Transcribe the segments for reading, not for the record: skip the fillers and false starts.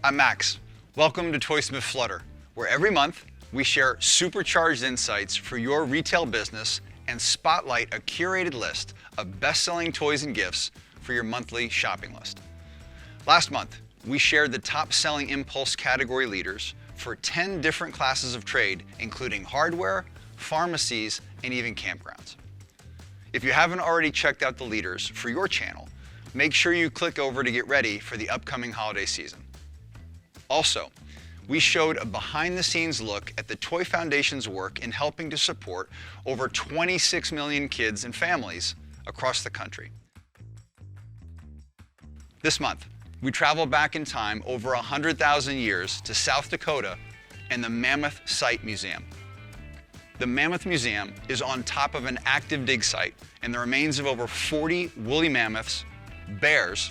I'm Max. Welcome to Toysmith Flutter, where every month we share supercharged insights for your retail business and spotlight a curated list of best-selling toys and gifts for your monthly shopping list. Last month, we shared the top-selling impulse category leaders for 10 different classes of trade, including hardware, pharmacies, and even campgrounds. If you haven't already checked out the leaders for your channel, make sure you click over to get ready for the upcoming holiday season. Also, we showed a behind-the-scenes look at the Toy Foundation's work in helping to support over 26 million kids and families across the country. This month, we travel back in time over 100,000 years to South Dakota and the Mammoth Site Museum. The Mammoth Museum is on top of an active dig site, and the remains of over 40 woolly mammoths, bears,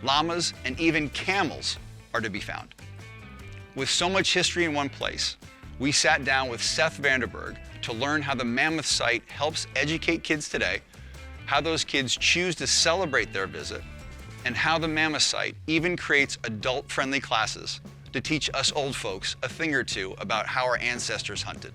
llamas, and even camels are to be found. With so much history in one place, we sat down with Seth Vanderberg to learn how the Mammoth Site helps educate kids today, how those kids choose to celebrate their visit, and how the Mammoth Site even creates adult-friendly classes to teach us old folks a thing or two about how our ancestors hunted.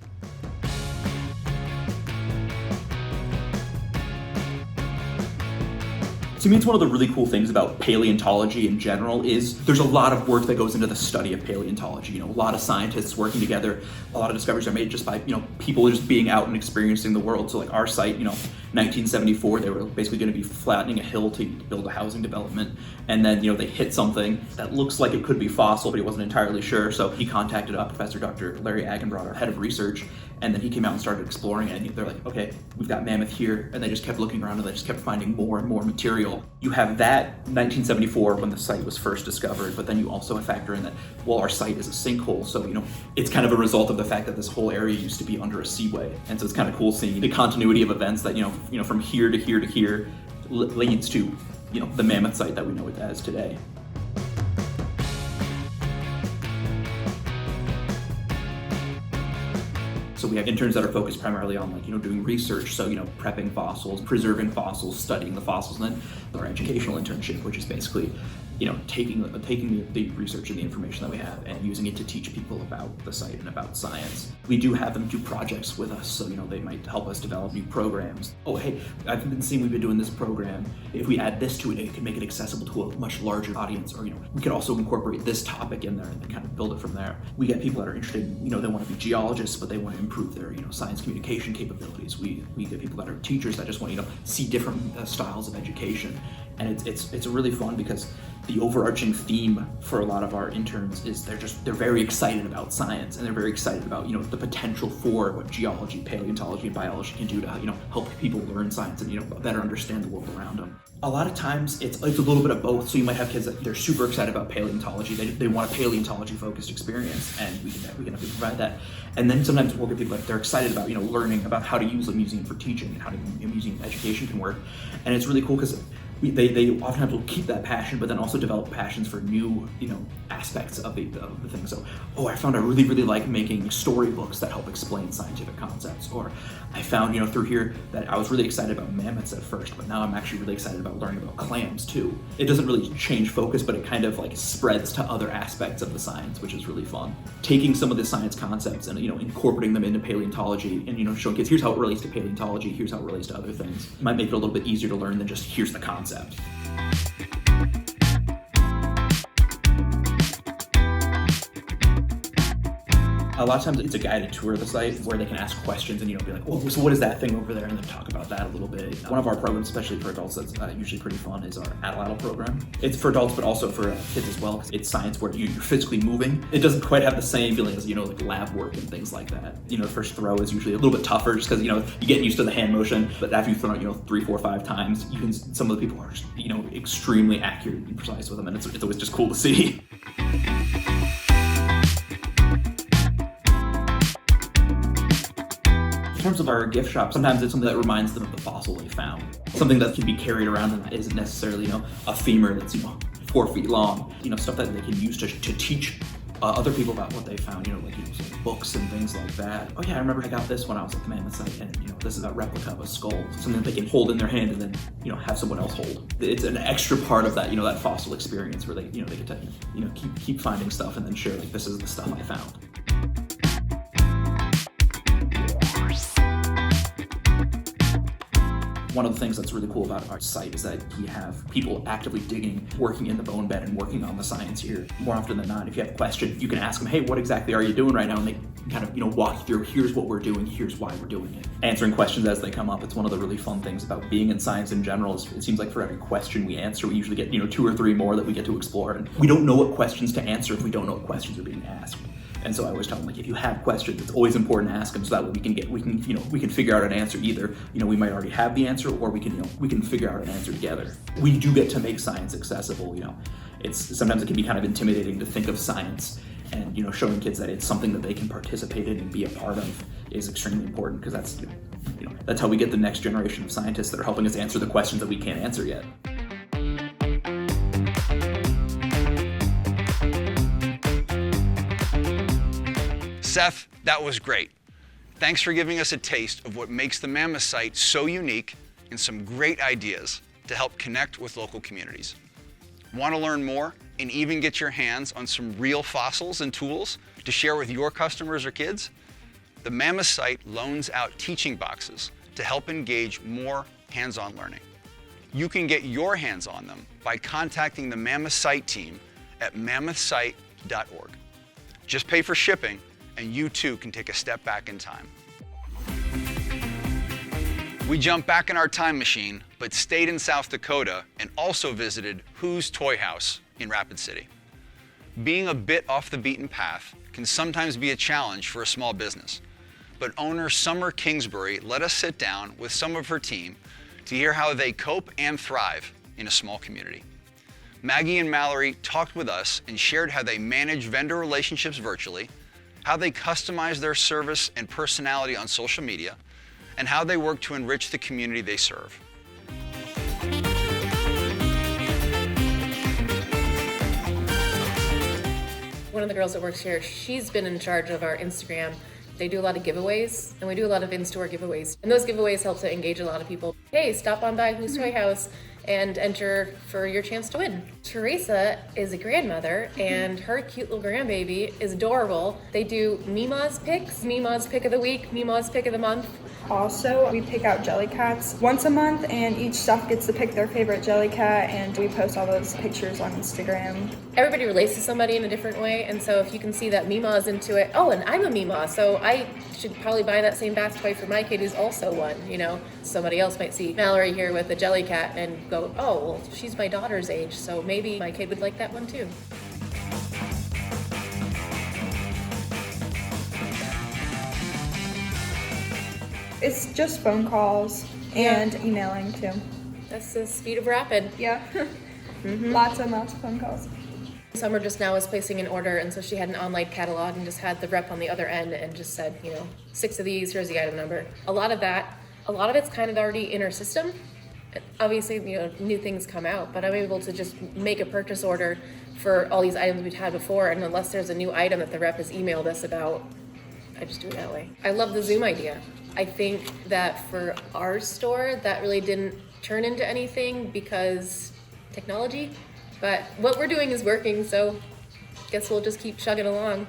To me, it's one of the really cool things about paleontology in general is there's a lot of work that goes into the study of paleontology. A lot of scientists working together, a lot of discoveries are made just by, people just being out and experiencing the world. So like our site, 1974, they were basically going to be flattening a hill to build a housing development. And then, they hit something that looks like it could be fossil, but he wasn't entirely sure. So he contacted Professor Dr. Larry Agenbrod, our head of research, and then he came out and started exploring it. And they're like, okay, we've got mammoth here. And they just kept looking around and they just kept finding more and more material. You have that 1974 when the site was first discovered, but then you also factor in that, our site is a sinkhole. So, it's kind of a result of the fact that this whole area used to be under a seaway. And so it's kind of cool seeing the continuity of events that, from here to here to here leads to, the Mammoth Site that we know it as today. So we have interns that are focused primarily on doing research. So, prepping fossils, preserving fossils, studying the fossils, and then our educational internship, which is basically, taking the research and the information that we have and using it to teach people about the site and about science. We do have them do projects with us. So, they might help us develop new programs. Oh, hey, I've been seeing we've been doing this program. If we add this to it, it can make it accessible to a much larger audience. Or, we could also incorporate this topic in there and then kind of build it from there. We get people that are interested in, they want to be geologists, but they want to improve their, science communication capabilities. We get people that are teachers that just want, see different styles of education. And it's really fun because the overarching theme for a lot of our interns is they're very excited about science, and they're very excited about, the potential for what geology, paleontology, and biology can do to, help people learn science and, better understand the world around them. A lot of times it's a little bit of both. So you might have kids that they're super excited about paleontology. They want a paleontology focused experience, and we can provide that. And then sometimes we'll get people that they're excited about, learning about how to use a museum for teaching and how to museum education can work. And it's really cool because they oftentimes will keep that passion, but then also develop passions for new, aspects of the thing. So, I found I really, really like making storybooks that help explain scientific concepts. Or I found, through here that I was really excited about mammoths at first, but now I'm actually really excited about learning about clams too. It doesn't really change focus, but it kind of spreads to other aspects of the science, which is really fun. Taking some of the science concepts and, incorporating them into paleontology and, showing kids, here's how it relates to paleontology, here's how it relates to other things. It might make it a little bit easier to learn than just here's the concept. A lot of times it's a guided tour of the site where they can ask questions and, be like, so what is that thing over there? And then talk about that a little bit. One of our programs, especially for adults, that's usually pretty fun is our Adel program. It's for adults, but also for kids as well. It's science where you're physically moving. It doesn't quite have the same feeling as, like lab work and things like that. The first throw is usually a little bit tougher just because, you're getting used to the hand motion. But after you've thrown it, 3, 4, 5 times, some of the people are just, extremely accurate and precise with them. And it's always just cool to see. In terms of our gift shop, sometimes it's something that reminds them of the fossil they found. Something that can be carried around and that isn't necessarily, a femur that's, 4 feet long. Stuff that they can use to teach other people about what they found, some books and things like that. Oh yeah, I remember I got this when I was at the Mammoth Site, and this is a replica of a skull, something that they can hold in their hand and then have someone else hold. It's an extra part of that, that fossil experience where they get to keep finding stuff and then share, like, this is the stuff I found. One of the things that's really cool about our site is that we have people actively digging, working in the bone bed and working on the science here. More often than not, if you have a question, you can ask them, hey, what exactly are you doing right now? And they kind of, walk you through, here's what we're doing, here's why we're doing it. Answering questions as they come up. It's one of the really fun things about being in science in general. It seems like for every question we answer, we usually get, 2 or 3 more that we get to explore. And we don't know what questions to answer if we don't know what questions are being asked. And so I always tell them, like, if you have questions, it's always important to ask them, so that way we can figure out an answer. Either, we might already have the answer, or we can figure out an answer together. We do get to make science accessible. Sometimes it can be kind of intimidating to think of science, and showing kids that it's something that they can participate in and be a part of is extremely important, because that's how we get the next generation of scientists that are helping us answer the questions that we can't answer yet. Seth, that was great. Thanks for giving us a taste of what makes the Mammoth Site so unique and some great ideas to help connect with local communities. Want to learn more and even get your hands on some real fossils and tools to share with your customers or kids? The Mammoth Site loans out teaching boxes to help engage more hands-on learning. You can get your hands on them by contacting the Mammoth Site team at mammothsite.org. Just pay for shipping, and you too can take a step back in time. We jumped back in our time machine, but stayed in South Dakota and also visited Who's Toy House in Rapid City. Being a bit off the beaten path can sometimes be a challenge for a small business, but owner Summer Kingsbury let us sit down with some of her team to hear how they cope and thrive in a small community. Maggie and Mallory talked with us and shared how they manage vendor relationships virtually, how they customize their service and personality on social media, and how they work to enrich the community they serve. One of the girls that works here, she's been in charge of our Instagram. They do a lot of giveaways, and we do a lot of in-store giveaways. And those giveaways help to engage a lot of people. Hey, stop on by Who's Toy House and enter for your chance to win. Teresa is a grandmother, and her cute little grandbaby is adorable. They do Mima's picks, Mima's pick of the week, Mima's pick of the month. Also, we pick out Jellycats once a month, and each stuff gets to pick their favorite Jellycat, and we post all those pictures on Instagram. Everybody relates to somebody in a different way, and so if you can see that Mima is into it, oh, and I'm a Mima, so I should probably buy that same bath toy for my kid who's also one, Somebody else might see Mallory here with a Jellycat and go, oh, well, she's my daughter's age, so maybe my kid would like that one too. It's just phone calls and emailing too. That's the speed of rapid. Yeah. Lots and lots of phone calls. Summer just now was placing an order, and so she had an online catalog and just had the rep on the other end and just said, 6 of these, here's the item number. A lot of it's kind of already in our system. Obviously, new things come out, but I'm able to just make a purchase order for all these items we've had before, and unless there's a new item that the rep has emailed us about, I just do it that way. I love the Zoom idea. I think that for our store, that really didn't turn into anything because technology, but what we're doing is working, so I guess we'll just keep chugging along.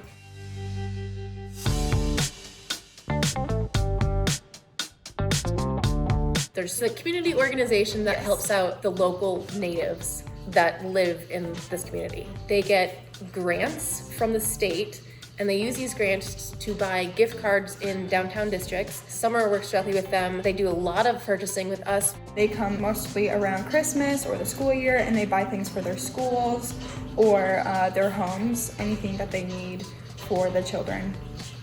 There's a community organization that helps out the local natives that live in this community. They get grants from the state, and they use these grants to buy gift cards in downtown districts. Summer works directly with them. They do a lot of purchasing with us. They come mostly around Christmas or the school year, and they buy things for their schools or their homes, anything that they need for the children.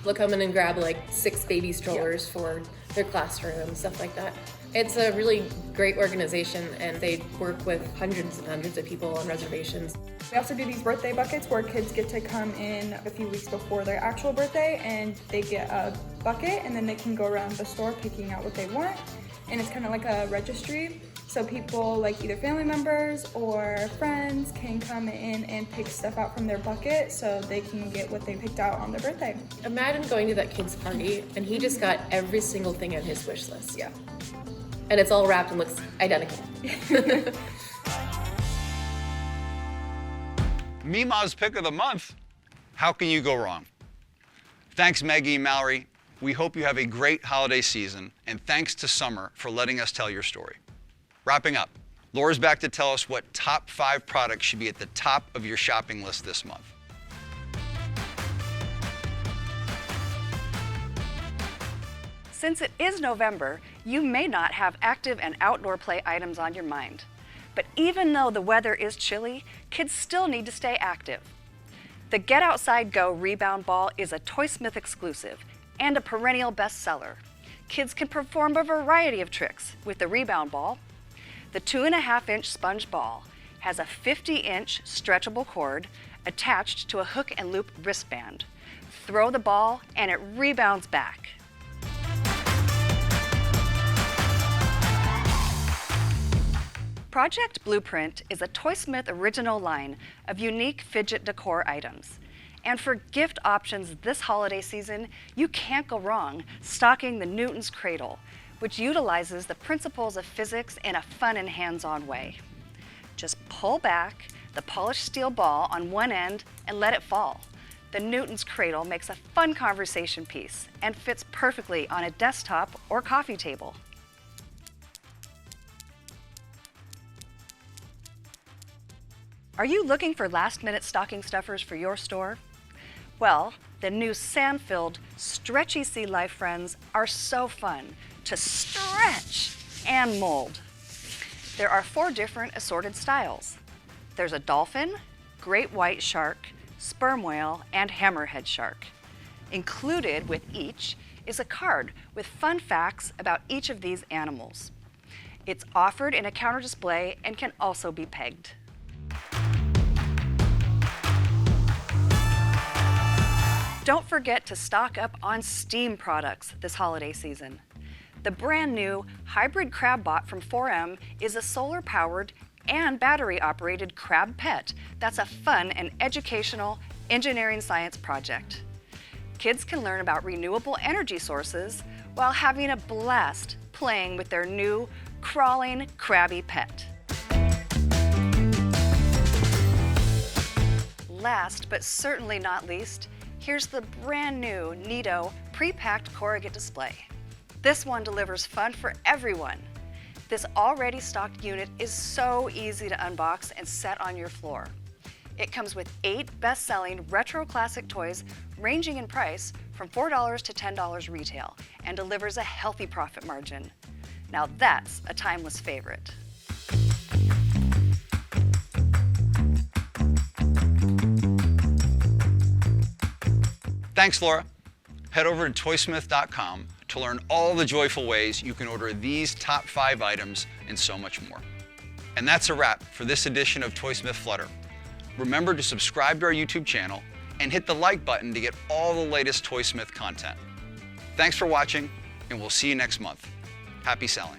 They'll come in and grab 6 baby strollers for their classroom, stuff like that. It's a really great organization, and they work with hundreds and hundreds of people on reservations. We also do these birthday buckets where kids get to come in a few weeks before their actual birthday, and they get a bucket, and then they can go around the store picking out what they want. And it's kind of like a registry. So people, like either family members or friends, can come in and pick stuff out from their bucket so they can get what they picked out on their birthday. Imagine going to that kid's party and he just got every single thing on his wish list. Yeah. And it's all wrapped and looks identical. Mima's pick of the month. How can you go wrong? Thanks, Maggie and Mallory. We hope you have a great holiday season, and thanks to Summer for letting us tell your story. Wrapping up, Laura's back to tell us what top 5 products should be at the top of your shopping list this month. Since it is November, you may not have active and outdoor play items on your mind. But even though the weather is chilly, kids still need to stay active. The Get Outside Go Rebound Ball is a Toysmith exclusive and a perennial bestseller. Kids can perform a variety of tricks with the Rebound Ball. The 2.5-inch sponge ball has a 50-inch stretchable cord attached to a hook and loop wristband. Throw the ball and it rebounds back. Project Blueprint is a Toysmith original line of unique fidget decor items. And for gift options this holiday season, you can't go wrong stocking the Newton's Cradle, which utilizes the principles of physics in a fun and hands-on way. Just pull back the polished steel ball on one end and let it fall. The Newton's Cradle makes a fun conversation piece and fits perfectly on a desktop or coffee table. Are you looking for last-minute stocking stuffers for your store? Well, the new sand-filled, stretchy Sea Life Friends are so fun to stretch and mold. There are 4 different assorted styles. There's a dolphin, great white shark, sperm whale, and hammerhead shark. Included with each is a card with fun facts about each of these animals. It's offered in a counter display and can also be pegged. Don't forget to stock up on steam products this holiday season. The brand new hybrid crab bot from 4M is a solar-powered and battery-operated crab pet that's a fun and educational engineering science project. Kids can learn about renewable energy sources while having a blast playing with their new crawling crabby pet. Last but certainly not least, here's the brand new Neato pre-packed corrugate display. This one delivers fun for everyone. This already stocked unit is so easy to unbox and set on your floor. It comes with 8 best-selling retro classic toys ranging in price from $4 to $10 retail and delivers a healthy profit margin. Now that's a timeless favorite. Thanks, Laura. Head over to toysmith.com to learn all the joyful ways you can order these top 5 items and so much more. And that's a wrap for this edition of Toysmith Flutter. Remember to subscribe to our YouTube channel and hit the like button to get all the latest Toysmith content. Thanks for watching, and we'll see you next month. Happy selling.